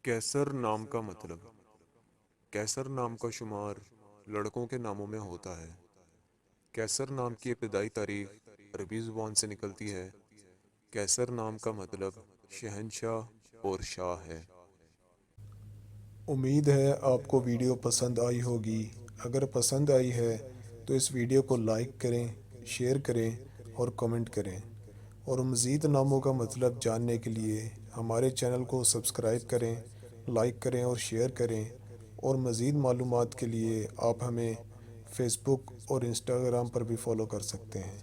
کیسر نام کا مطلب۔ کیسر نام کا شمار لڑکوں کے ناموں میں ہوتا ہے۔ کیسر نام کی ابتدائی تاریخ عربی زبان سے نکلتی ہے۔ کیسر نام کا مطلب شہنشاہ اور شاہ ہے۔ امید ہے آپ کو ویڈیو پسند آئی ہوگی۔ اگر پسند آئی ہے تو اس ویڈیو کو لائک کریں، شیئر کریں اور کمنٹ کریں، اور مزید ناموں کا مطلب جاننے کے لیے ہمارے چینل کو سبسکرائب کریں، لائک کریں اور شیئر کریں، اور مزید معلومات کے لیے آپ ہمیں فیس بک اور انسٹاگرام پر بھی فالو کر سکتے ہیں۔